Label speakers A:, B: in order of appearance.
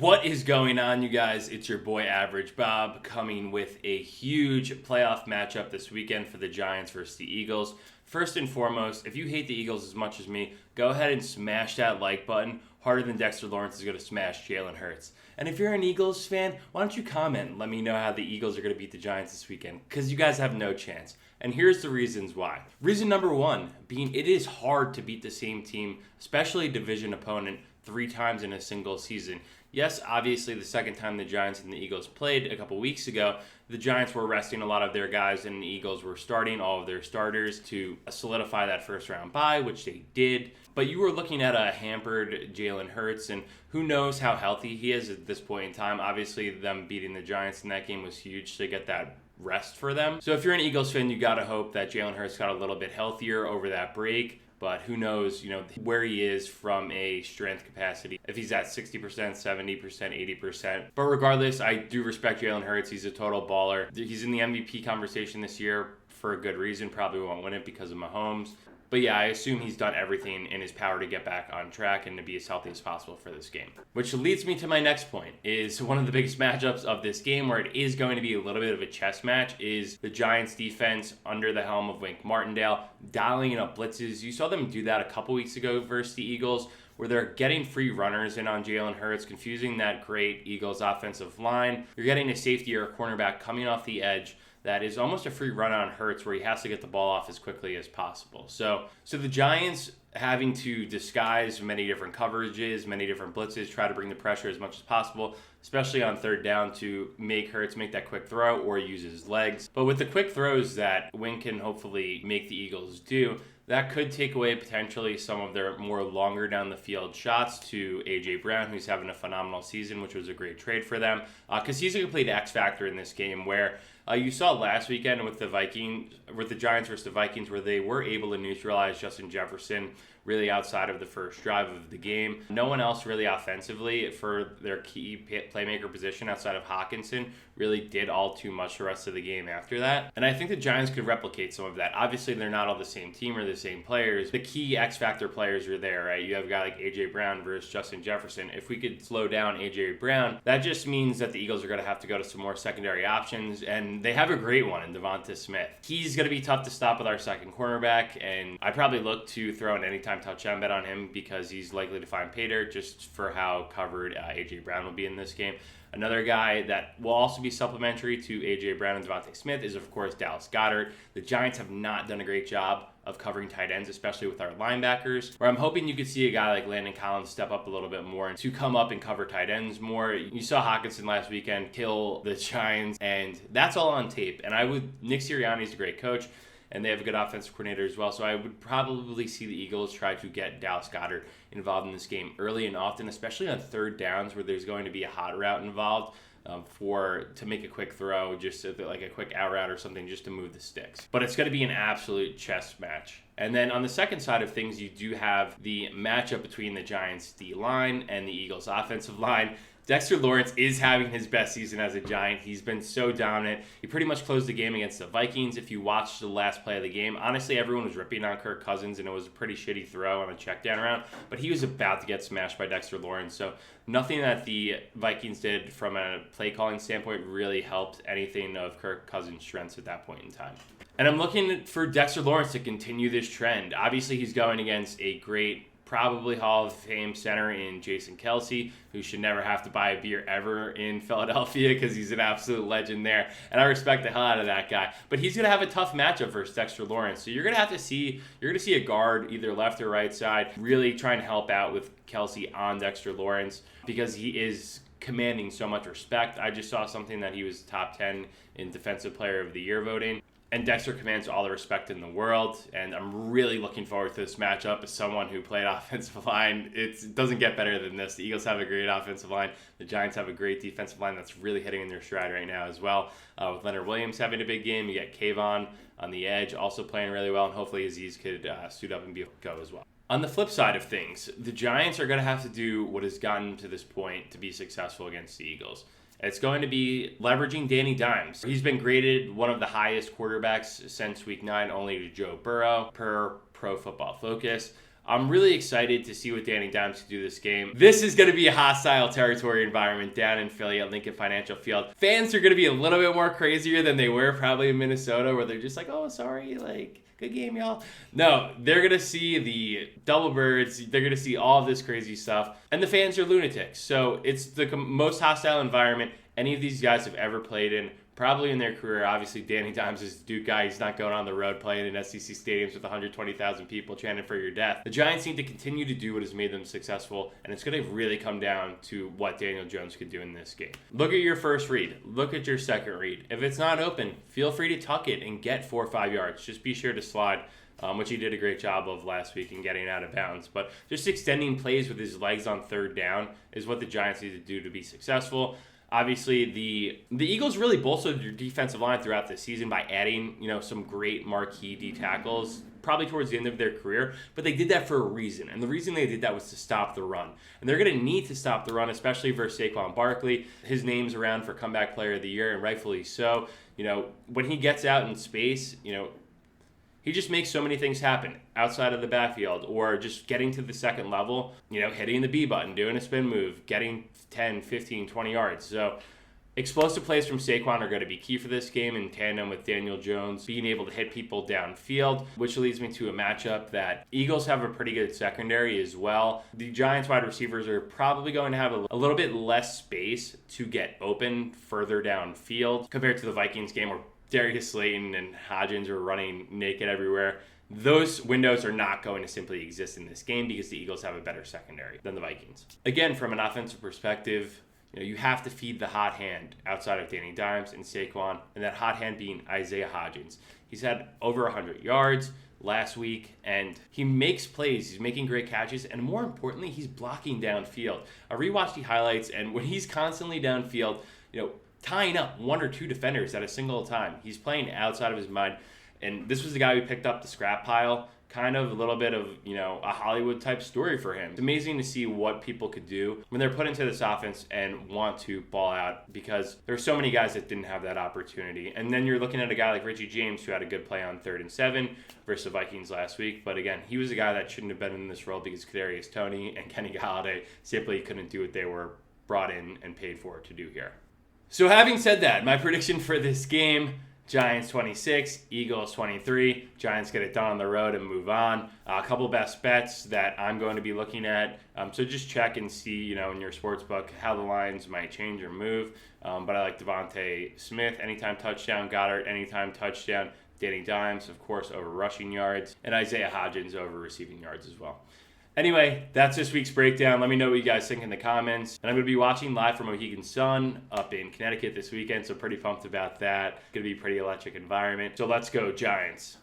A: What is going on, you guys? It's your boy Average Bob coming with a huge playoff matchup this weekend for the Giants versus the Eagles. First and foremost, if you hate the Eagles as much as me, go ahead and smash that like button harder than Dexter Lawrence is going to smash Jalen Hurts. And if you're an Eagles fan, why don't you comment and let me know how the Eagles are going to beat the Giants this weekend, because you guys have no chance. And here's the reasons why. Reason number one being it is hard to beat the same team, especially a division opponent, 3 times in a single season. Yes, obviously the second time the Giants and the Eagles played a couple weeks ago, the Giants were resting a lot of their guys and the Eagles were starting all of their starters to solidify that first round bye, which they did. But you were looking at a hampered Jalen Hurts, and who knows how healthy he is at this point in time. Obviously, them beating the Giants in that game was huge to get that rest for them. So if you're an Eagles fan, you got to hope that Jalen Hurts got a little bit healthier over that break. But who knows, where he is from a strength capacity. If he's at 60%, 70%, 80%. But regardless, I do respect Jalen Hurts. He's a total baller. He's in the MVP conversation this year for a good reason. Probably won't win it because of Mahomes. But yeah, I assume he's done everything in his power to get back on track and to be as healthy as possible for this game. Which leads me to my next point, is one of the biggest matchups of this game, where it is going to be a little bit of a chess match, is the Giants defense under the helm of Wink Martindale, dialing up blitzes. You saw them do that a couple weeks ago versus the Eagles, where they're getting free runners in on Jalen Hurts, confusing that great Eagles offensive line. You're getting a safety or a cornerback coming off the edge that is almost a free run on Hurts, where he has to get the ball off as quickly as possible. So the Giants having to disguise many different coverages, many different blitzes, try to bring the pressure as much as possible, especially on third down, to make Hurts make that quick throw or use his legs. But with the quick throws that Wink can hopefully make the Eagles do, that could take away potentially some of their more longer down the field shots to A.J. Brown, who's having a phenomenal season, which was a great trade for them, because he's a complete X factor in this game, where you saw last weekend with the Giants versus the Vikings, where they were able to neutralize Justin Jefferson really outside of the first drive of the game. No one else really offensively for their key playmaker position outside of Hockenson really did all too much the rest of the game after that. And I think the Giants could replicate some of that. Obviously, they're not all the same team or the same players. The key X factor players are there, right? You have a guy like A.J. Brown versus Justin Jefferson. If we could slow down A.J. Brown, that just means that the Eagles are going to have to go to some more secondary options, and they have a great one in Devonta Smith. He's going to be tough to stop with our second cornerback, and I probably look to throw an anytime touchdown bet on him because he's likely to find pay dirt just for how covered A.J. Brown will be in this game. Another guy that will also be supplementary to A.J. Brown and Devonta Smith is, of course, Dallas Goedert. The Giants have not done a great job of covering tight ends, especially with our linebackers, where I'm hoping you could see a guy like Landon Collins step up a little bit more and to come up and cover tight ends more. You saw Hockenson last weekend kill the Giants, and that's all on tape. And Nick Sirianni's a great coach, and they have a good offensive coordinator as well. So I would probably see the Eagles try to get Dallas Goedert involved in this game early and often, especially on third downs where there's going to be a hot route involved to make a quick throw, just like a quick out route or something, just to move the sticks. But it's going to be an absolute chess match. And then on the second side of things, you do have the matchup between the Giants D-line and the Eagles offensive line. Dexter Lawrence is having his best season as a Giant. He's been so dominant. He pretty much closed the game against the Vikings. If you watched the last play of the game, honestly, everyone was ripping on Kirk Cousins, and it was a pretty shitty throw on a check down route, but he was about to get smashed by Dexter Lawrence. So nothing that the Vikings did from a play calling standpoint really helped anything of Kirk Cousins' strengths at that point in time. And I'm looking for Dexter Lawrence to continue this trend. Obviously, he's going against a great, probably Hall of Fame center in Jason Kelce, who should never have to buy a beer ever in Philadelphia because he's an absolute legend there. And I respect the hell out of that guy. But he's going to have a tough matchup versus Dexter Lawrence. So you're going to see a guard, either left or right side, really trying to help out with Kelce on Dexter Lawrence because he is commanding so much respect. I just saw something that he was top 10 in Defensive Player of the Year voting. And Dexter commands all the respect in the world, and I'm really looking forward to this matchup as someone who played offensive line. It doesn't get better than this. The Eagles have a great offensive line. The Giants have a great defensive line that's really hitting in their stride right now as well. With Leonard Williams having a big game, you get Kayvon on the edge also playing really well, and hopefully Aziz could suit up and be able to go as well. On the flip side of things, the Giants are going to have to do what has gotten to this point to be successful against the Eagles. It's going to be leveraging Danny Dimes. He's been graded one of the highest quarterbacks since Week 9, only to Joe Burrow, per Pro Football Focus. I'm really excited to see what Danny Dimes can do this game. This is going to be a hostile territory environment down in Philly at Lincoln Financial Field. Fans are going to be a little bit more crazier than they were probably in Minnesota, where they're just like, oh, sorry, like, good game, y'all. No, they're going to see the double birds. They're going to see all of this crazy stuff. And the fans are lunatics. So it's the most hostile environment any of these guys have ever played in, probably in their career. Obviously, Danny Dimes is a Duke guy. He's not going on the road playing in SEC stadiums with 120,000 people chanting for your death. The Giants need to continue to do what has made them successful, and it's going to really come down to what Daniel Jones could do in this game. Look at your first read. Look at your second read. If it's not open, feel free to tuck it and get 4 or 5 yards. Just be sure to slide, which he did a great job of last week in getting out of bounds. But just extending plays with his legs on third down is what the Giants need to do to be successful. Obviously, the Eagles really bolstered their defensive line throughout the season by adding, some great marquee D tackles, probably towards the end of their career, but they did that for a reason. And the reason they did that was to stop the run. And they're going to need to stop the run, especially versus Saquon Barkley. His name's around for Comeback Player of the Year, and rightfully so. When he gets out in space, he just makes so many things happen outside of the backfield, or just getting to the second level, hitting the B button, doing a spin move, getting 10, 15, 20 yards. So explosive plays from Saquon are going to be key for this game in tandem with Daniel Jones being able to hit people downfield, which leads me to a matchup that Eagles have a pretty good secondary as well. The Giants wide receivers are probably going to have a little bit less space to get open further downfield compared to the Vikings game where Darius Slayton and Hodgins are running naked everywhere. Those windows are not going to simply exist in this game because the Eagles have a better secondary than the Vikings. Again, from an offensive perspective, you have to feed the hot hand outside of Danny Dimes and Saquon, and that hot hand being Isaiah Hodgins. He's had over 100 yards last week, and he makes plays. He's making great catches, and more importantly, he's blocking downfield. I rewatched the highlights, and when he's constantly downfield, tying up 1 or 2 defenders at a single time, he's playing outside of his mind. And this was the guy who picked up the scrap pile. Kind of a little bit of, a Hollywood type story for him. It's amazing to see what people could do when they're put into this offense and want to ball out, because there's so many guys that didn't have that opportunity. And then you're looking at a guy like Richie James who had a good play on 3rd and 7 versus the Vikings last week. But again, he was a guy that shouldn't have been in this role because Kadarius Toney and Kenny Golladay simply couldn't do what they were brought in and paid for to do here. So having said that, my prediction for this game: Giants 26, Eagles 23. Giants get it done on the road and move on. A couple best bets that I'm going to be looking at. So just check and see, in your sports book how the lines might change or move. But I like Devonta Smith, anytime touchdown. Goddard, anytime touchdown. Danny Dimes, of course, over rushing yards. And Isaiah Hodgins over receiving yards as well. Anyway, that's this week's breakdown. Let me know what you guys think in the comments. And I'm going to be watching live from Mohegan Sun up in Connecticut this weekend, so pretty pumped about that. Going to be a pretty electric environment. So let's go, Giants.